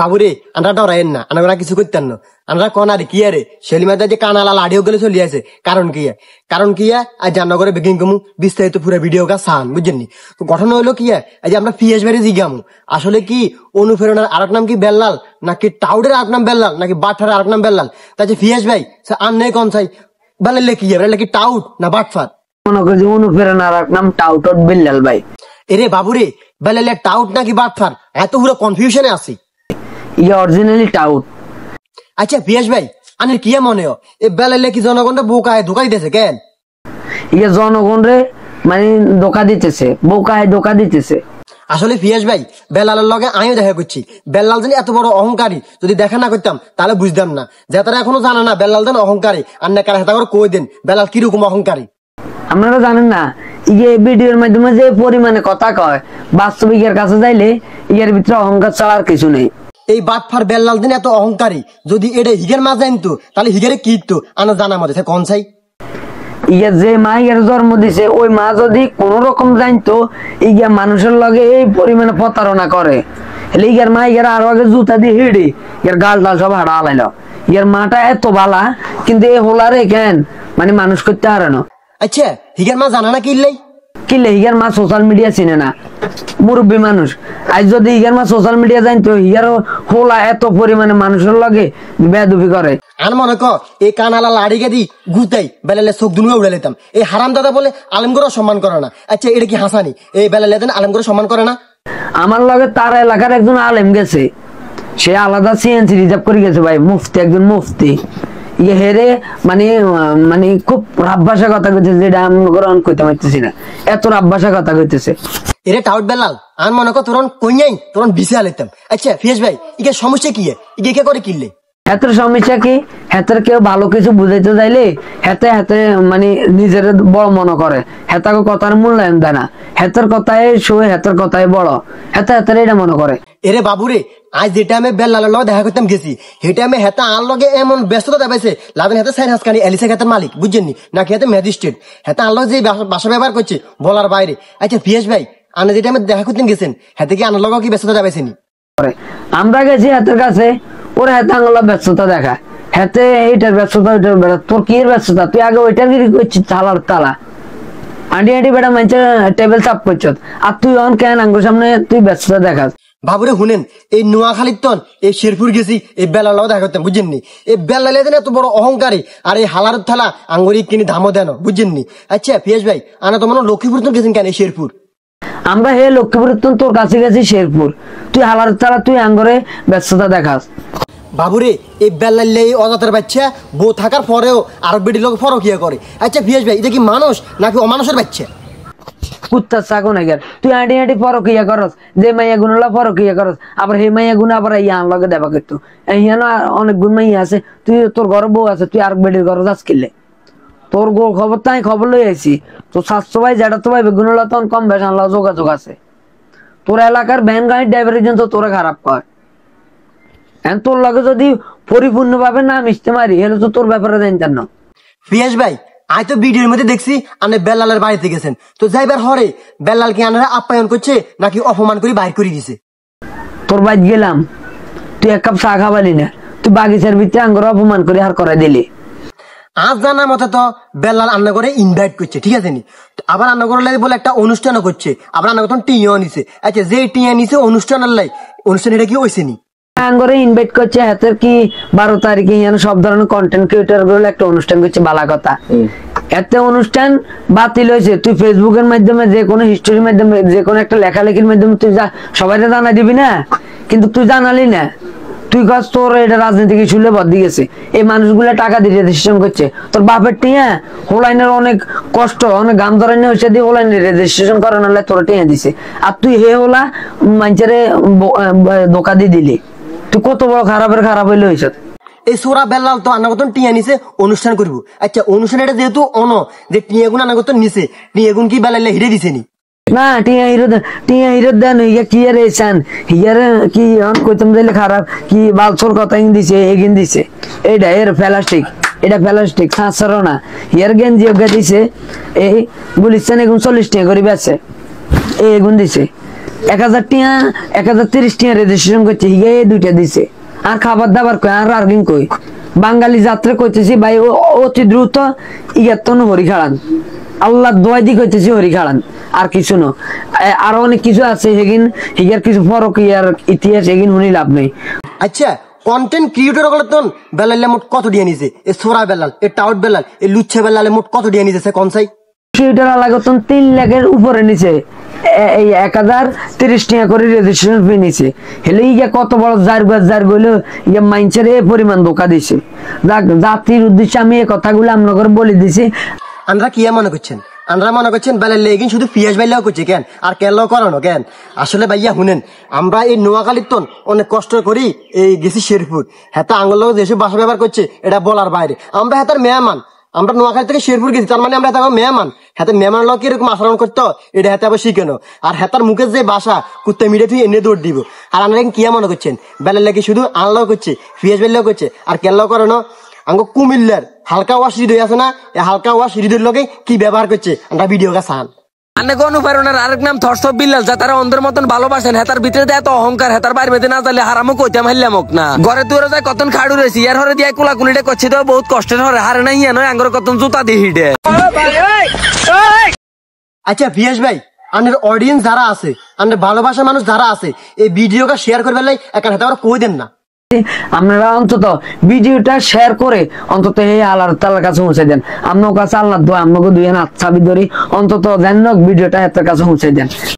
বাবুরে আমরা ডরাইন না, আমরা কিছু করতেন না। আমরা কোন আর কি আরে সেলিমাদা যে কানালা লাড়িও গেলে চলে আসে। কারণ কি আজ জান্নগরে বেকিং কমু বিস্তারিত পুরো ভিডিও কা সান বুঝছেননি। তো ঘটনা হলো কি আজ আমরা পিএস বাড়ি জিগামু আসলে কি অনুপ্রেরণার আরেক নাম কি বেল্লাল, নাকি টাউডের আরেক নাম বেল্লাল, নাকি বাটফার আরেক নাম বেল্লাল। তাই যে পিএস ভাই আর নেই কোন চাই বেলালে কি কি টাউট না বাটফার? মনে করি যে অনুপ্রেরণার আরেক নাম টাউট বেল্লাল ভাই। এরে বাবুরে বেলালে টাউট নাকি বাটফার এত পুরো কনফিউশনে আছি। ইয়ে অরিজিনালি টাউট। আচ্ছা পিয়াস ভাই আনের কি মনে হয় এ বেলালে কি জনগণটা বোকায় ধোকা দিতেছে কেন? ইয়ে জনগণ রে মানে ধোকা দিতেছে, বোকায় ধোকা দিতেছে। আসলে পিয়াস ভাই বেলালের লগে আমিও দেখা করছি। বেল্লাল জানি এত বড় অহংকারী যদি দেখা না করতাম তাহলে বুঝতাম না। যে তারা এখনো জানে না বেল্লাল যেন অহংকারী, আর না কারা হেতা করে কই দেন বেলাল কিরকম অহংকারী। আপনারা জানেন না ইয়ে ভিডিওর মাধ্যমে যে পরিমাণে কথা কয়, বাস্তবিক এর কাছে যাইলে ইয়ের ভিতরে অহংকার ছাড়া আর কিছু নেই। এই বাটফার বেল্লাল দিন এত অহংকারী, যদি এটা হিগের মা জানতো তাহলে হিগেরে কি তো আনা জানা মধ্যে কোন চাই। ইয়া যে মা ইয়ার জন্ম দিছে ওই মা যদি কোন রকম জানতো ইয়া মানুষের লগে এই পরিমাণে প্রতারণা করে, হলে ইয়ার মা ইয়ার আরো আগে জুতা দিয়ে হিড়ি ইয়ার গাল ডাল সব হাড়া আলাইল। ইয়ার মাটা এত বালা কিন্তু এ হোলারে কেন মানে মানুষ করতে পারে না। আচ্ছা হিগের মা জানা না কিলে হিগার মা সোশ্যাল মিডিয়া চিনে না, মুরব্বী মানুষ। আজ যদি হিগার মা সোশ্যাল মিডিয়া জানতো হিগার হোলা এত পরিমাণে মানুষের লগে বেদুফি করে। আর মনে কর এই কানালা লাড়িকে দি গুতাই বেলালে চোখ দুনুয়া উড়ে লেতাম। এই হারাম দাদা বলে আলমগড় সম্মান করে না। আচ্ছা এটা কি হাসানি এই বেলালে দেন আলমগড় সম্মান করে না? আমার লগে তার এলাকার একজন আলেম গেছে, সে আলাদা সিএনসি রিজার্ভ করে গেছে ভাই, মুফতি, একজন মুফতি। ইয়ে হেরে মানে মানে খুব রাব ভাষা কথা কইতেছে, যেটা আমি গ্রহণ করতে পারতেছি না, এত রাব ভাষা কথা কইতেছে। এরে টাউট বেলাল আর মনে কর তোরন কইয়াই তোরন বিছে আলেতাম। আচ্ছা ফিয়াস ভাই ইকে সমস্যা কি ইকে করে কিনলে? হেতের সমস্যা কি, হেতের কেউ ভালো কিছু বুঝাইতে যাইলে হেতে হেতে মানে নিজের বড় মনে করে, হেতাকে কথার মূল্যায়ন দেয় না, হেতের কথায় শুয়ে হেতের কথায় বড়, হেতে হেতের এটা মনে করে। এরে বাবুরে আজ যেটা আমি বেল্লালের লগে দেখা করতাম গেছি সেটা আমি হেতা আর লগে এমন ব্যস্ততা দেখাইছে লাদেন হেতে সাইন হাসকানি এলিসা খেতের মালিক বুঝছেননি, নাকি হেতে ম্যাজিস্ট্রেট হেতা আর লগে যে ভাষা ব্যবহার করছে বলার বাইরে। আচ্ছা ফিয়াস ভাই আনে যেটা আমি দেখা করতেন গেছেন হেতে কি আনার লগে কি ব্যস্ততা দেখাইছেনি? আমরা গেছি হাতের কাছে, ওরা হাতে আঙুলা ব্যস্ততা দেখা, হাতে এইটার ব্যস্ততা ওইটার বেড়া। তোর কি এর ব্যস্ততা? তুই আগে ওইটার কি করছিস তালার তালা আন্টি আন্টি বেটা মানছে টেবিল চাপ করছ, আর তুই অন কেন আঙ্গুর সামনে তুই ব্যস্ততা দেখাস? বাবুরে শুনেন এই নোয়াখালীর তন এই শেরপুর গেছি এই বেলাল দেখা করতাম বুঝছেননি। এই বেলালে দেন এত বড় অহংকারী আর এই হালার থালা আঙ্গুরি কিনে ধামো দেন বুঝছেননি। আচ্ছা ফিয়াস ভাই আনা তো মনে লক্ষ্মীপুর তো গেছেন কেন এই শেরপুর? আমরা হে লক্ষ্মীপুর তোর কাছে গেছি শেরপুর, তুই হালার তালা তুই আঙ্গুরে ব্যস্ততা দেখাস। বাবুরে এই বেলালে এই অজাতের বাচ্চা বউ থাকার পরেও আর বেটির লোক ফরক ইয়ে করে। আচ্ছা ফিয়াস ভাই এটা কি মানুষ নাকি অমানুষের বাচ্চা? কুত্তার চাকো না গেল তুই আঁটি আঁটি পরকিয়া করস, যে মাইয়া গুণলা পরকিয়া করস, আবার হে মাইয়া গুণ আবার ইয়া লগে দেবা করতো। ইয়া অনেক গুণ মাইয়া আছে, তুই তোর ঘর বউ আছে, তুই আর বেটির ঘর যাস কিনলে তোর গো খবর তাই খবর লই আইছি। তোর স্বাস্থ্য ভাই যেটা তো ভাই গুণলা তখন কম বেশ আনলা যোগাযোগ আছে। তোর এলাকার ভ্যান গাড়ির ড্রাইভারের জন্য তোরা খারাপ কয়, এখন তোর লগে যদি পরিপূর্ণ ভাবে না মিশতে মারি হলে তো তোর ব্যাপারে জানতেন না। ফিয়াস ভাই আই তো ভিডিওর মধ্যে দেখছি আপনি বেল্লালের বাড়িতে গেছেন, তো যাইবার হরে বেল্লাল কি আনারা আপ্যায়ন করছে নাকি অপমান করে বাইর করে দিছে? তোর বাইর গেলাম, তুই এক কাপ চা খাবালি না, তুই বাগিচার ভিতরে আঙ্গুর অপমান করে আর করে দিলি। আজ জানা মতে তো বেল্লাল রান্না করে ইনভাইট করছে, ঠিক আছে নি? আবার রান্না করে বলে একটা অনুষ্ঠানও করছে, আবার রান্না করতে টিয়াও নিছে। আচ্ছা যে টিয়া নিছে অনুষ্ঠানের লাই অনুষ্ঠান এটা কি হয়েছে নি? আঙ্গুরে ইনভাইট করছে, হাতের কি 12 তারিখে সব ধরনের কন্টেন্ট ক্রিয়েটর গুলো একটা অনুষ্ঠান করছে, বালা কথা। এতে অনুষ্ঠান বাতিল হয়েছে, তুই ফেসবুকের মাধ্যমে যে কোনো হিস্টোরির মাধ্যমে যে কোনো একটা লেখালেখির মাধ্যমে তুই সবাই জানা দিবি না, কিন্তু তুই জানালি না। তুই কাজ তোর এটা রাজনীতিক ইস্যুলে বদলি গেছে, এই মানুষগুলো টাকা দিয়ে রেজিস্ট্রেশন করছে। তোর বাপের টিয়া হোলাইনের অনেক কষ্ট অনেক গাম ধরে নিয়ে হচ্ছে দিয়ে হোলাইনের রেজিস্ট্রেশন করানো তোর টিয়া দিছে, আর তুই হে হোলা মানুষের ধোকা দিয়ে দিলি। তুই কত বড় খারাপের খারাপ হইলে হয়েছে। এই সোরা বেল্লাল তো আনা কতন টিয়া নিছে অনুষ্ঠান করবো। আচ্ছা অনুষ্ঠান এটা যেহেতু অন যে টিয়া গুণ আনা কতন নিছে, টিয়া গুণ কি বেলালে হিরে দিছে নি? না টিয়া হিরো দেন ইয়া কি আর এসান হিয়ার কি অন কইতাম দিলে খারাপ কি বালসোর কথা দিছে এগিন দিছে, এইটা এর প্লাস্টিক, এটা প্লাস্টিক সাঁচরো না। হিয়ার গেঞ্জি ওকে দিছে এই গুলিস্তান এগুন 40 টাকা করে বেচে, এই এগুন দিছে 1000 টিয়া 1030 টিয়া রেজিস্ট্রেশন করছে, হিগে দুইটা দিছে। আর খাবার দাবার কই আর আর্গিং কই বাঙালি যাত্রা কইতেছি ভাই অতি দ্রুত ইয়াতন হরি খাড়ান, আল্লাহ দোয়াই দি কইতেছি হরি খাড়ান, আর কিছু না। আরো অনেক কিছু আছে হেগিন হিগার কিছু ফরক ইয়ার ইতিহাস এগিন শুনি লাভ নেই। আচ্ছা কন্টেন্ট ক্রিয়েটর গুলো তো বেলালে মোট কত দিয়ে নিছে? এ সোরা বেলাল, এ টাউট বেলাল, এ লুচ্ছা বেলালে মোট কত দিয়ে নিছে কোন সাই? ক্রিয়েটর লাগাতন 3 লাখের উপরে নিছে, এই 1030 টাকা করে রেজিস্ট্রেশন ফি নিছে। হেলে ইয়া কত বড় জার গইলো ইয়া মাইনছের এই পরিমাণ ধোকা দিছে। জাতির উদ্দেশ্যে আমি এই কথাগুলো আপনাদের বলে দিছি। আমরা কি মনে করছেন? আমরা মনে করছেন বেলাল লেগিন শুধু পিয়াজ বাইলাও করছে কেন, আর কেলাও করানো কেন? আসলে ভাইয়া শুনেন, আমরা এই নোয়াখালীর তন অনেক কষ্ট করি এই গেছি শেরপুর, হ্যাঁ আঙ্গুল যেসব ভাষা ব্যবহার করছে এটা বলার বাইরে। আমরা হ্যাঁ মেহমান, আমরা নোয়াখালী থেকে শেরপুর গেছি, তার মানে আমরা হ্যাঁ মেহমান। হ্যাঁ মেহমান লোক কিরকম আচরণ করতো এটা হ্যাঁ আবার শিখেনো। আর হ্যাঁ মুখের যে বাসা কুত্তে মিডিয়া তুই এনে দৌড় দিব। আর আমরা কি মনে করছেন বেলাল লেগে শুধু আনলাও করছে, পিয়াজ বাইলাও করছে আর কেলাও করানো? আঙ্গ কুমিল্লার হালকা ওয়াশ হৃদয় আছে না, এই হালকা ওয়াশ হৃদয়ের লগে কি ব্যবহার করছে আমরা ভিডিও কা চান। অনেক অনুপ্রেরণার আরেক নাম থর্সব বিল্লাল, যা তারা অন্ধের মতন ভালোবাসেন। হেতার ভিতরে এত অহংকার, হেতার বাইরে বেঁধে না তাহলে হারামো কইতাম হাইলামক না। ঘরে দূরে যায় কতন খাড়ু রয়েছি, ইয়ার হরে দিয়ে কুলাকুলিটা করছে তো বহুত কষ্টের হরে, হারে না ইয়া নয় আঙ্গর কতন জুতা দিয়ে হিডে। আচ্ছা পিয়াস ভাই, আমাদের অডিয়েন্স যারা আছে, আমাদের ভালোবাসা মানুষ যারা আছে, এই ভিডিওটা শেয়ার করবে লাই একটা হাতে আমরা কই দেন না। আপনারা অন্তত ভিডিওটা শেয়ার করে অন্তত এই আল্লাহর তাআলার কাছে পৌঁছে দেন। আপনার কাছে আল্লাহর দোয়া, আপনাকে দুই হাত চাবি ধরি অন্তত জান্নাত ভিডিওটা হাতের কাছে পৌঁছে দেন।